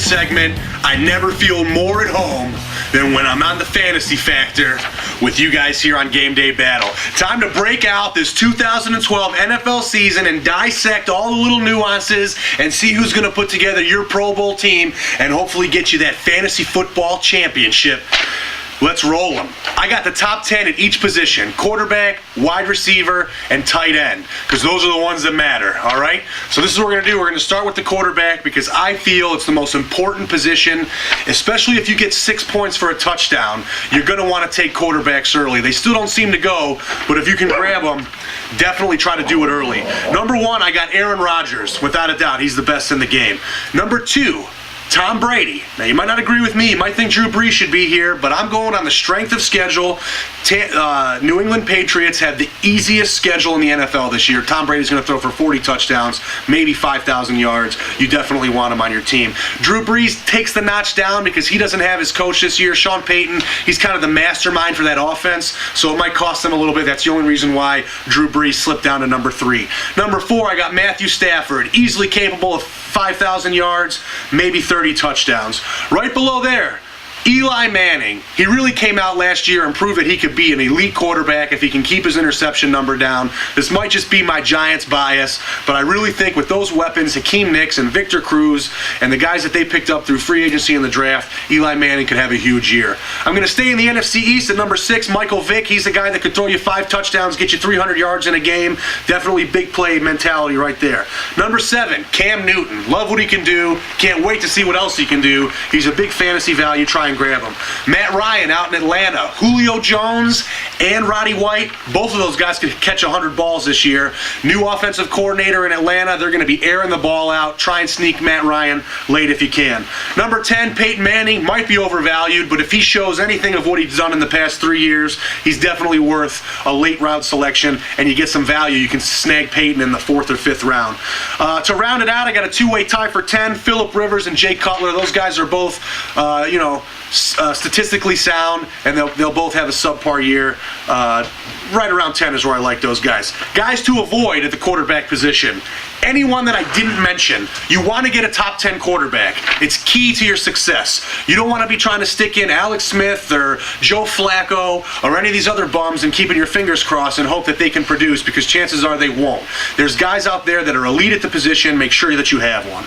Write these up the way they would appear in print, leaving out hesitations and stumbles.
segment. I never feel more at home than when I'm on the Fantasy Factor with you guys here on Game Day Battle. Time to break out this 2012 NFL season and dissect all the little nuances and see who's going to put together your Pro Bowl team and hopefully get you that fantasy football championship. Let's roll them. I got the top 10 at each position: quarterback, wide receiver, and tight end, because those are the ones that matter, all right? So this is what we're going to do. We're going to start with the quarterback because I feel it's the most important position, especially if you get 6 points for a touchdown. You're going to want to take quarterbacks early. They still don't seem to go, but if you can grab them, definitely try to do it early. Number 1, I got Aaron Rodgers. Without a doubt, he's the best in the game. Number 2, Tom Brady. Now, you might not agree with me. You might think Drew Brees should be here, but I'm going on the strength of schedule. New England Patriots have the easiest schedule in the NFL this year. Tom Brady's going to throw for 40 touchdowns, maybe 5,000 yards. You definitely want him on your team. Drew Brees takes the notch down because he doesn't have his coach this year, Sean Payton. He's kind of the mastermind for that offense, so it might cost him a little bit. That's the only reason why Drew Brees slipped down to number 3. Number 4, I got Matthew Stafford, easily capable of 5,000 yards, maybe 30 touchdowns. Right below there, Eli Manning. He really came out last year and proved that he could be an elite quarterback if he can keep his interception number down. This might just be my Giants bias, but I really think with those weapons, Hakeem Nicks and Victor Cruz and the guys that they picked up through free agency in the draft, Eli Manning could have a huge year. I'm going to stay in the NFC East at number 6, Michael Vick. He's the guy that could throw you 5 touchdowns, get you 300 yards in a game. Definitely big play mentality right there. Number 7, Cam Newton. Love what he can do. Can't wait to see what else he can do. He's a big fantasy value. Try and grab him. Matt Ryan out in Atlanta. Julio Jones and Roddy White, both of those guys could catch 100 balls this year. New offensive coordinator in Atlanta. They're going to be airing the ball out. Try and sneak Matt Ryan late if you can. Number 10, Peyton Manning. Might be overvalued, but if he shows anything of what he's done in the past 3 years, he's definitely worth a late round selection, and you get some value. You can snag Peyton in the 4th or 5th round. To round it out, I got a 2-way tie for 10. Phillip Rivers and Jay Cutler. Those guys are both, statistically sound, and they'll both have a subpar year. Right around 10 is where I like those guys. Guys to avoid at the quarterback position. Anyone that I didn't mention, you want to get a top 10 quarterback. It's key to your success. You don't want to be trying to stick in Alex Smith or Joe Flacco or any of these other bums and keeping your fingers crossed and hope that they can produce, because chances are they won't. There's guys out there that are elite at the position. Make sure that you have one.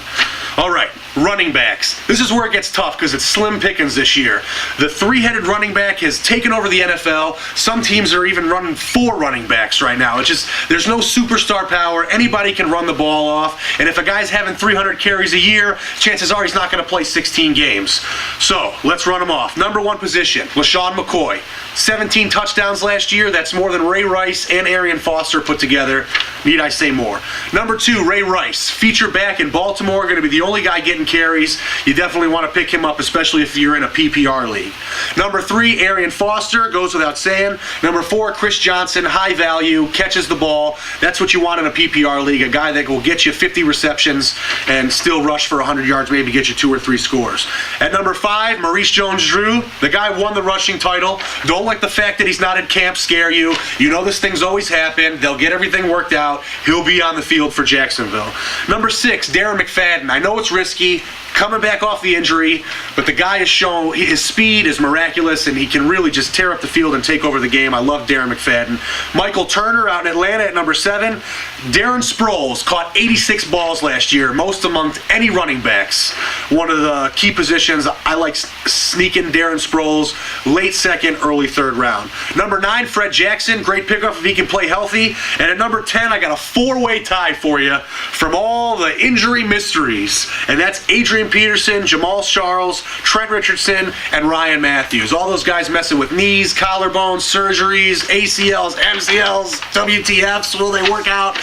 All right, running backs. This is where it gets tough because it's slim pickings this year. The 3-headed running back has taken over the NFL. Some teams are even running 4 running backs right now. It's just, there's no superstar power. Anybody can run the ball off. And if a guy's having 300 carries a year, chances are he's not going to play 16 games. So, let's run them off. Number 1 position, LaShawn McCoy. 17 touchdowns last year. That's more than Ray Rice and Arian Foster put together. Need I say more? Number 2, Ray Rice. Feature back in Baltimore. Going to be the only guy getting carries. You definitely want to pick him up, especially if you're in a PPR league. Number 3, Arian Foster. Goes without saying. Number 4, Chris Johnson. High value. Catches the ball. That's what you want in a PPR league. A guy that will get you 50 receptions and still rush for 100 yards, maybe get you 2 or 3 scores. At number 5, Maurice Jones-Drew. The guy won the rushing title. Don't let the fact that he's not at camp scare you. You know this thing's always happened. They'll get everything worked out. He'll be on the field for Jacksonville. Number 6, Darren McFadden. I know it's risky, coming back off the injury, but the guy has shown his speed is miraculous, and he can really just tear up the field and take over the game. I love Darren McFadden. Michael Turner out in Atlanta at number 7. Darren Sproles caught 86 balls last year, most among any running backs. One of the key positions. I like sneaking Darren Sproles late 2nd, early 3rd round. Number 9, Fred Jackson. Great pickup if he can play healthy. And at number 10, I got a 4-way tie for you from all the injury mysteries. And that's Adrian Peterson, Jamal Charles, Trent Richardson, and Ryan Matthews. All those guys messing with knees, collarbones, surgeries, ACLs, MCLs, WTFs. Will they work out?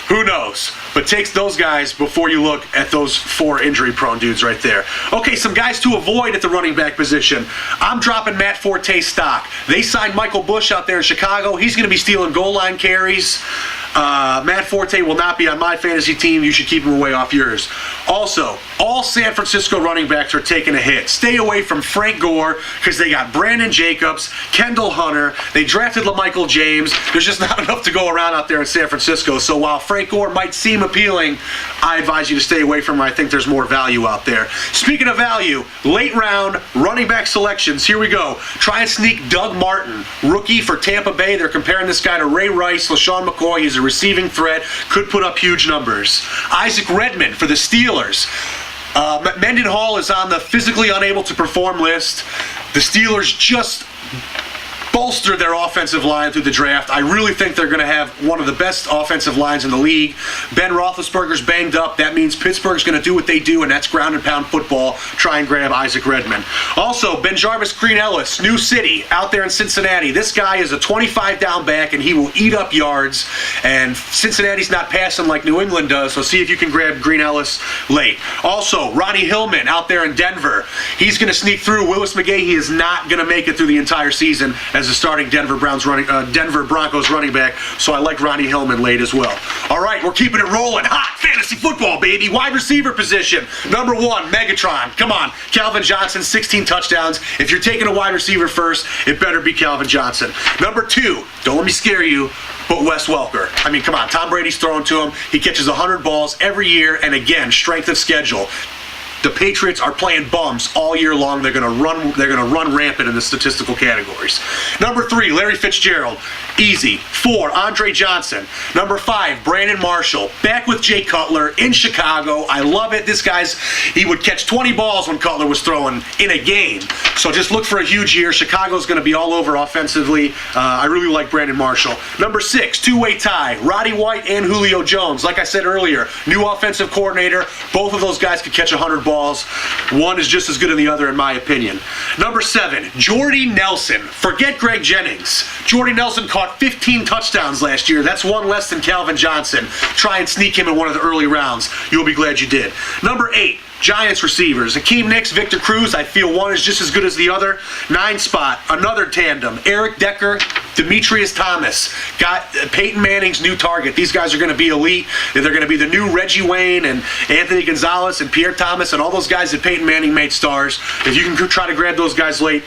Who knows? But take those guys before you look at those 4 injury-prone dudes right there. Okay, some guys to avoid at the running back position. I'm dropping Matt Forte's stock. They signed Michael Bush out there in Chicago. He's going to be stealing goal line carries. Matt Forte will not be on my fantasy team. You should keep him away off yours. Also, all San Francisco running backs are taking a hit. Stay away from Frank Gore because they got Brandon Jacobs, Kendall Hunter. They drafted LaMichael James. There's just not enough to go around out there in San Francisco. So while Frank Gore might seem appealing, I advise you to stay away from him. I think there's more value out there. Speaking of value, late round running back selections. Here we go. Try and sneak Doug Martin, rookie for Tampa Bay. They're comparing this guy to Ray Rice, LaShawn McCoy. He's a receiving threat, could put up huge numbers. Isaac Redmond for the Steelers. Mendenhall is on the physically unable to perform list. The Steelers just bolster their offensive line through the draft. I really think they're going to have one of the best offensive lines in the league. Ben Roethlisberger's banged up. That means Pittsburgh's going to do what they do, and that's ground and pound football. Try and grab Isaac Redmond. Also, BenJarvus Green-Ellis, New City, out there in Cincinnati. This guy is a 25-down back, and he will eat up yards. And Cincinnati's not passing like New England does, so see if you can grab Green-Ellis late. Also, Ronnie Hillman out there in Denver. He's going to sneak through. Willis McGahee, he is not going to make it through the entire season as a starting Denver Broncos running back, so I like Ronnie Hillman late as well. All right, we're keeping it rolling. Hot fantasy football, baby. Wide receiver position. Number 1, Megatron. Come on. Calvin Johnson, 16 touchdowns. If you're taking a wide receiver first, it better be Calvin Johnson. Number 2, don't let me scare you, but Wes Welker. I mean, come on. Tom Brady's throwing to him. He catches 100 balls every year, and again, strength of schedule. The Patriots are playing bums all year long. They're going to run rampant in the statistical categories. Number 3, Larry Fitzgerald. Easy. 4, Andre Johnson. Number 5, Brandon Marshall. Back with Jay Cutler in Chicago. I love it. This guy's, he would catch 20 balls when Cutler was throwing in a game. So just look for a huge year. Chicago's going to be all over offensively. I really like Brandon Marshall. Number 6, two-way tie. Roddy White and Julio Jones. Like I said earlier, new offensive coordinator. Both of those guys could catch 100 balls. One is just as good as the other, in my opinion. Number 7, Jordy Nelson. Forget Greg Jennings. Jordy Nelson caught 15 touchdowns last year. That's one less than Calvin Johnson. Try and sneak him in one of the early rounds. You'll be glad you did. Number 8, Giants receivers. Akeem Nicks, Victor Cruz. I feel one is just as good as the other. 9 spot, another tandem. Eric Decker, Demetrius Thomas. Got Peyton Manning's new target. These guys are going to be elite. They're going to be the new Reggie Wayne and Anthony Gonzalez and Pierre Thomas and all those guys that Peyton Manning made stars. If you can try to grab those guys late,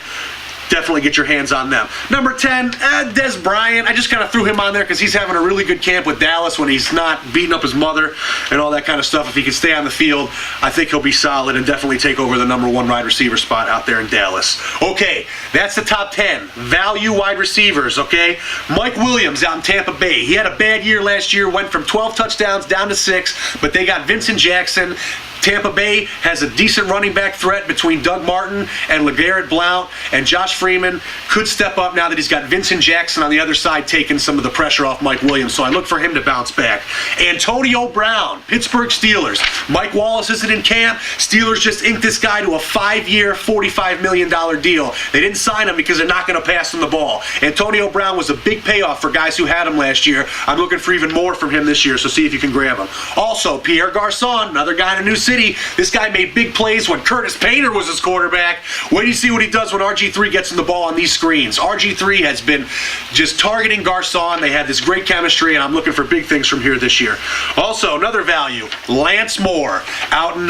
definitely get your hands on them. Number 10, Des Bryant. I just kind of threw him on there because he's having a really good camp with Dallas when he's not beating up his mother and all that kind of stuff. If he can stay on the field, I think he'll be solid and definitely take over the number 1 wide receiver spot out there in Dallas. Okay, that's the top 10. Value wide receivers, okay? Mike Williams out in Tampa Bay. He had a bad year last year, went from 12 touchdowns down to 6, but they got Vincent Jackson. Tampa Bay has a decent running back threat between Doug Martin and LeGarrette Blount, and Josh Freeman could step up now that he's got Vincent Jackson on the other side taking some of the pressure off Mike Williams, so I look for him to bounce back. Antonio Brown, Pittsburgh Steelers. Mike Wallace isn't in camp. Steelers just inked this guy to a 5-year, $45 million deal. They didn't sign him because they're not going to pass him the ball. Antonio Brown was a big payoff for guys who had him last year. I'm looking for even more from him this year, so see if you can grab him. Also, Pierre Garçon, another guy in a new city. This guy made big plays when Curtis Painter was his quarterback. Wait till you see what he does when RG3 gets him the ball on these screens. RG3 has been just targeting Garçon. They had this great chemistry, and I'm looking for big things from here this year. Also, another value, Lance Moore out in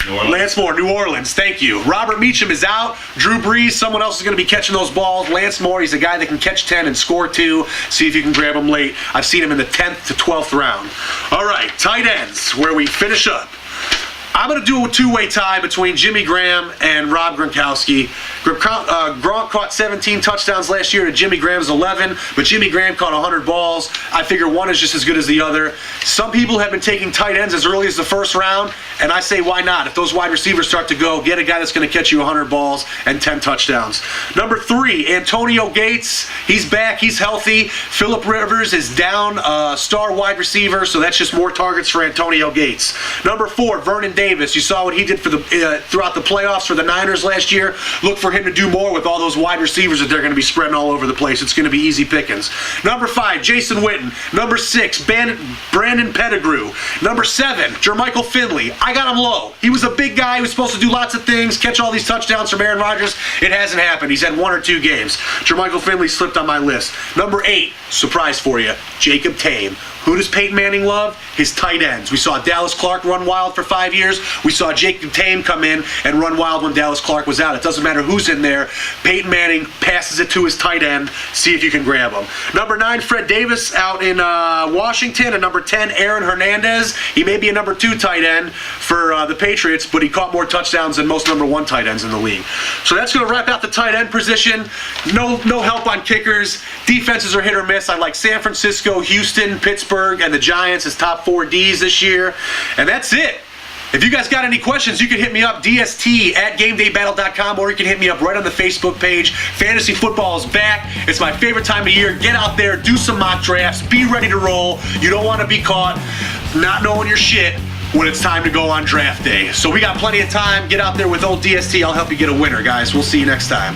Lance Moore, New Orleans, thank you. Robert Meacham is out. Drew Brees, someone else is going to be catching those balls. Lance Moore, he's a guy that can catch 10 and score 2. See if you can grab him late. I've seen him in the 10th to 12th round. All right, tight ends, where we finish up. I'm going to do a two-way tie between Jimmy Graham and Rob Gronkowski. Gronk caught 17 touchdowns last year to Jimmy Graham's 11, but Jimmy Graham caught 100 balls. I figure one is just as good as the other. Some people have been taking tight ends as early as the first round, and I say why not? If those wide receivers start to go, get a guy that's going to catch you 100 balls and 10 touchdowns. Number 3, Antonio Gates. He's back. He's healthy. Phillip Rivers is down, star wide receiver, so that's just more targets for Antonio Gates. Number 4, Vernon Davis. You saw what he did for the throughout the playoffs for the Niners last year. Look for him to do more with all those wide receivers that they're going to be spreading all over the place. It's going to be easy pickings. Number 5, Jason Witten. Number 6, Brandon Pettigrew. Number 7, Jermichael Finley. I got him low. He was a big guy. He was supposed to do lots of things, catch all these touchdowns from Aaron Rodgers. It hasn't happened. He's had 1 or 2 games. Jermichael Finley slipped on my list. Number 8, surprise for you, Jacob Tame. Who does Peyton Manning love? His tight ends. We saw Dallas Clark run wild for 5 years. We saw Jacob Tame come in and run wild when Dallas Clark was out. It doesn't matter who's in there. Peyton Manning passes it to his tight end. See if you can grab him. Number 9, Fred Davis out in Washington. And number 10, Aaron Hernandez. He may be a number 2 tight end for the Patriots, but he caught more touchdowns than most number 1 tight ends in the league. So that's going to wrap out the tight end position. No help on kickers. Defenses are hit or miss. I like San Francisco, Houston, Pittsburgh, and the Giants as top 4 Ds this year. And that's it. If you guys got any questions, you can hit me up, dst@GameDayBattle.com, or you can hit me up right on the Facebook page. Fantasy football is back. It's my favorite time of year. Get out there, do some mock drafts, be ready to roll. You don't want to be caught not knowing your shit when it's time to go on draft day. So we got plenty of time. Get out there with old DST. I'll help you get a winner, guys. We'll see you next time.